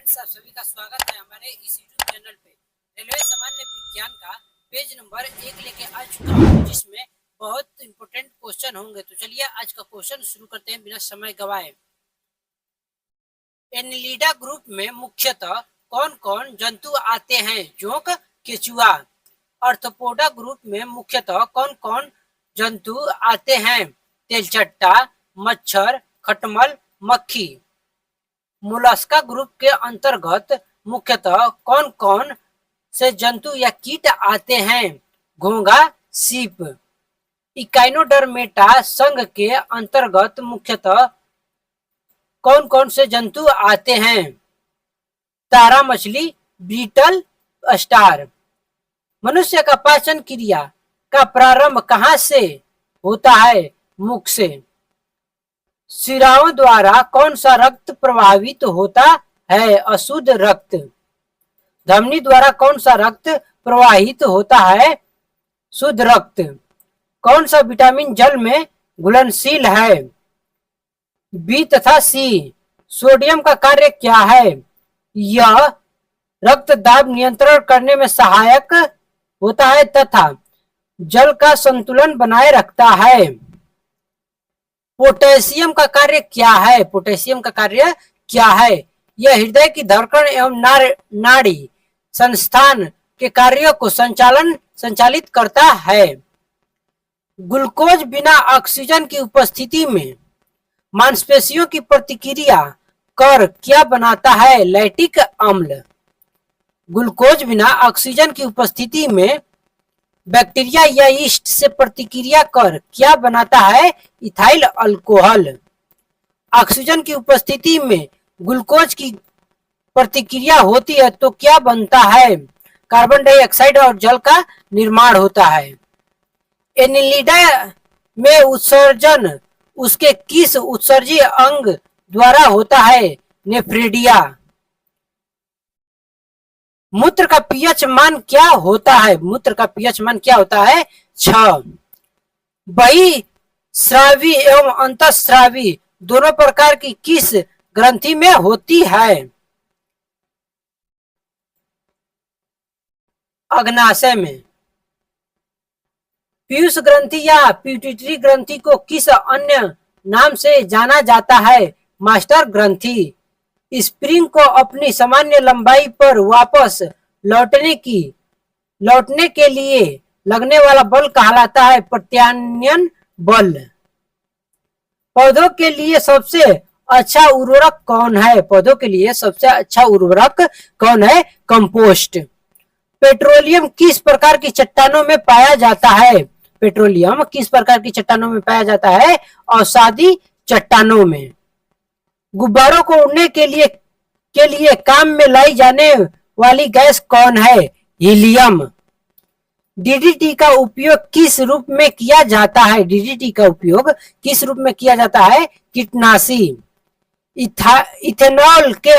Friends, आप सभी का स्वागत है हमारे इस यूट्यूब चैनल पे। रेलवे सामान्य विज्ञान का पेज नंबर 1 लेके आ चुका हूँ, जिसमें बहुत इंपोर्टेंट क्वेश्चन होंगे। तो चलिए आज का क्वेश्चन शुरू करते हैं बिना समय गवाए। एनिलिडा ग्रुप में मुख्यतः कौन कौन जंतु आते हैं? जोंक, केचुआ। आर्थ्रोपोडा ग्रुप में मुख्यतः कौन कौन जंतु आते हैं? तेलचट्टा, मच्छर, खटमल, मक्खी। मोलस्का ग्रुप के अंतर्गत मुख्यतः कौन कौन से जंतु या कीट आते हैं? घोंघा, सीप। इकाइनोडर्मेटा संघ के अंतर्गत मुख्यतः कौन कौन से जंतु आते हैं? तारा मछली, बीटल, स्टार। मनुष्य का पाचन क्रिया का प्रारंभ कहाँ से होता है? मुख से। शिराओं द्वारा कौन सा रक्त प्रवाहित होता है? अशुद्ध रक्त। धमनी द्वारा कौन सा रक्त प्रवाहित होता है? शुद्ध रक्त। कौन सा विटामिन जल में घुलनशील है? बी तथा सी। सोडियम का कार्य क्या है? यह रक्त दाब नियंत्रण करने में सहायक होता है तथा जल का संतुलन बनाए रखता है। पोटेशियम का कार्य क्या है? पोटेशियम का कार्य क्या है? यह हृदय की धड़कन एवं नाड़ी संस्थान के कार्यों को संचालित करता है। ग्लूकोज बिना ऑक्सीजन की उपस्थिति में मांसपेशियों की प्रतिक्रिया कर क्या बनाता है? लैक्टिक अम्ल। ग्लूकोज बिना ऑक्सीजन की उपस्थिति में बैक्टीरिया या यीस्ट से प्रतिक्रिया कर क्या बनाता है? Ethyl alcohol. ऑक्सीजन की उपस्थिति में ग्लूकोज की प्रतिक्रिया होती है तो क्या बनता है? कार्बन डाइऑक्साइड और जल का निर्माण होता है। एनिलिडा में उत्सर्जन उसके किस उत्सर्जी अंग द्वारा होता है? नेफ्रिडिया। मूत्र का पीएच मान क्या होता है? मूत्र का पीएच मान क्या होता है? 6। बहिस्रावी एवं अंतःस्रावी दोनों प्रकार की किस ग्रंथि में होती है? अग्नाशय में। पीयूष ग्रंथि या पिट्यूटरी ग्रंथि को किस अन्य नाम से जाना जाता है? मास्टर ग्रंथि। स्प्रिंग को अपनी सामान्य लंबाई पर वापस लौटने के लिए लगने वाला बल कहलाता है प्रत्यानयन बल। पौधों के लिए सबसे अच्छा उर्वरक कौन है? पौधों के लिए सबसे अच्छा उर्वरक कौन है? कंपोस्ट। पेट्रोलियम किस प्रकार की चट्टानों में पाया जाता है? पेट्रोलियम किस प्रकार की चट्टानों में पाया जाता है? अवसादी चट्टानों में। गुब्बारों को उड़ने के लिए काम में लाई जाने वाली गैस कौन है? हीलियम। डीडीटी का उपयोग किस रूप में किया जाता है? डीडीटी का उपयोग किस रूप में किया जाता है? कीटनाशी। इथेनॉल के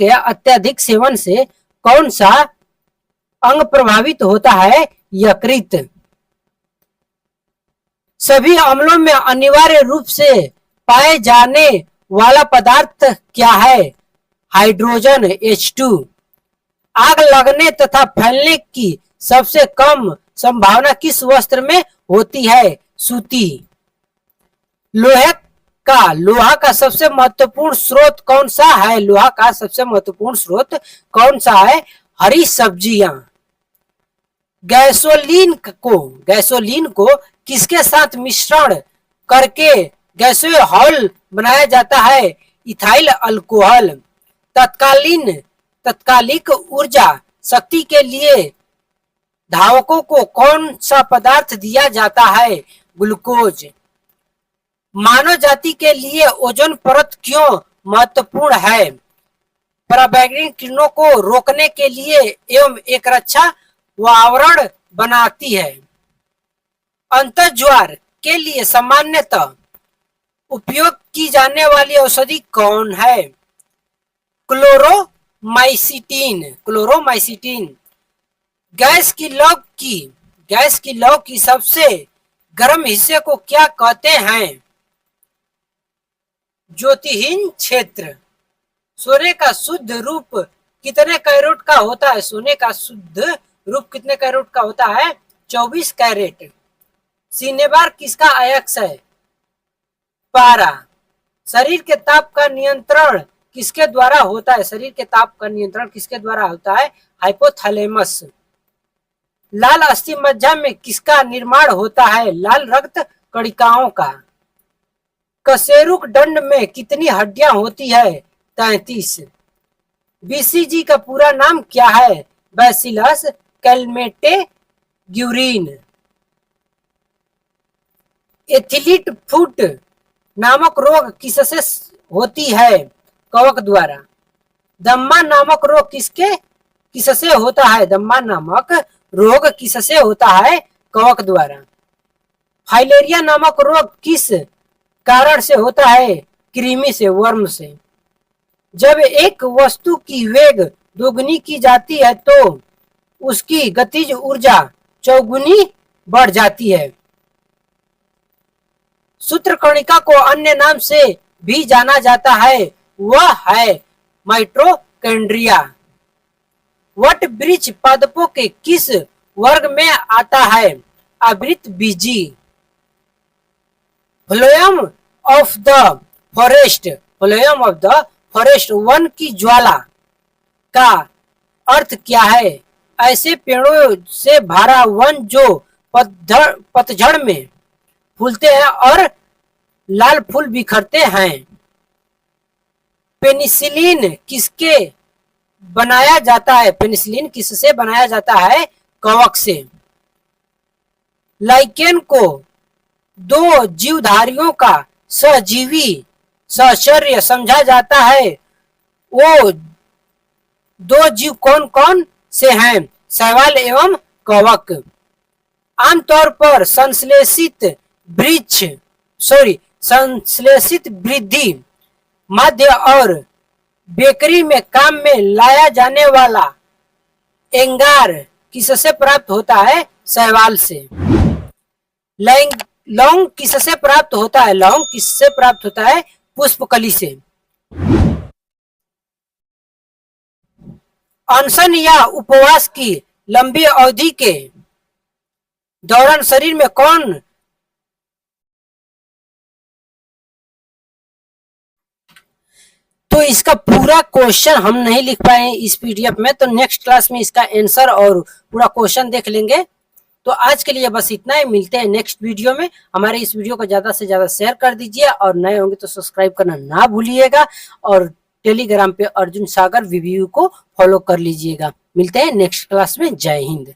अत्यधिक सेवन से कौन सा अंग प्रभावित होता है? यकृत। सभी अम्लों में अनिवार्य रूप से पाए जाने वाला पदार्थ क्या है? Hydrogen, H2। आग लगने तथा फैलने की सबसे कम संभावना किस वस्त्र में होती है? सूती। लोहा का सबसे महत्वपूर्ण स्रोत कौन सा है? लोहा का सबसे महत्वपूर्ण स्रोत कौन सा है? हरी सब्जियां। गैसोलीन को किसके साथ मिश्रण करके गैसोहॉल बनाया जाता है? Ethyl alcohol. तत्कालिक ऊर्जा शक्ति के लिए धावकों को कौन सा पदार्थ दिया जाता है? ग्लूकोज। मानव जाति के लिए ओजोन परत क्यों महत्वपूर्ण है? पराबैंगनी किरणों को रोकने के लिए एवं एक रक्षा आवरण बनाती है। अंतःज्वार के लिए सामान्यतः उपयोग की जाने वाली औषधि कौन है? क्लोरोमाइसिटिन। गैस की लौ की सबसे गर्म हिस्से को क्या कहते हैं? ज्योतिहीन क्षेत्र। सोने का शुद्ध रूप कितने कैरेट का होता है? सोने का शुद्ध रूप कितने कैरेट का होता है? 24 कैरेट। सिनेबार किसका अयस्क है? पारा। शरीर के ताप का नियंत्रण किसके द्वारा होता है? शरीर के ताप का नियंत्रण किसके द्वारा होता है? हाइपोथैलेमस। लाल अस्थि मज्जा में किसका निर्माण होता है? लाल रक्त कणिकाओं का। कशेरुक दंड में कितनी हड्डियां होती है? 33। बीसीजी का पूरा नाम क्या है? Bacillus Calmette-Guérin. एथलीट फुट नामक रोग किससे होती है? कवक द्वारा। दम्मा नामक रोग किससे होता है? दम्मा नामक रोग किससे होता है? कवक द्वारा। फाइलेरिया नामक रोग किस कारण से होता है? कृमि से, वर्म से। जब एक वस्तु की वेग दोगुनी की जाती है तो उसकी गतिज ऊर्जा चौगुनी बढ़ जाती है। सूत्रकणिका को अन्य नाम से भी जाना जाता है, वह है माइटोकॉन्ड्रिया। वट वृक्ष पादपों के किस वर्ग में आता है? आवृतबीजी। Phloem of the forest, phloem of the forest, one की ज्वाला का अर्थ क्या है? ऐसे पेड़ों से भरा वन जो पतझड़ में फूलते हैं और लाल फूल बिखरते हैं। पेनिसिलिन किसके बनाया जाता है? पेनिसिलिन किससे बनाया जाता है? कवक से। लाइकेन को दो जीवधारियों का सहजीवी सहचर्य समझा जाता है, वो दो जीव कौन कौन से हैं? शैवाल एवं कवक। आमतौर पर संश्लेषित वृद्धि मध्य और बेकरी में काम में लाया जाने वाला एंगार किससे प्राप्त होता है? शैवाल से। लौंग किससे प्राप्त होता है? लौंग किससे प्राप्त होता है? पुष्पकली से। अनशन या उपवास की लंबी अवधि के दौरान शरीर में कौन तो इसका पूरा क्वेश्चन हम नहीं लिख पाए इस पीडीएफ में, तो नेक्स्ट क्लास में इसका आंसर और पूरा क्वेश्चन देख लेंगे। तो आज के लिए बस इतना ही, मिलते हैं नेक्स्ट वीडियो में। हमारे इस वीडियो को ज्यादा से ज्यादा शेयर कर दीजिए और नए होंगे तो सब्सक्राइब करना ना भूलिएगा और टेलीग्राम पे अर्जुन सागर वीवीयू को फॉलो कर लीजिएगा। मिलते हैं नेक्स्ट क्लास में। जय हिंद।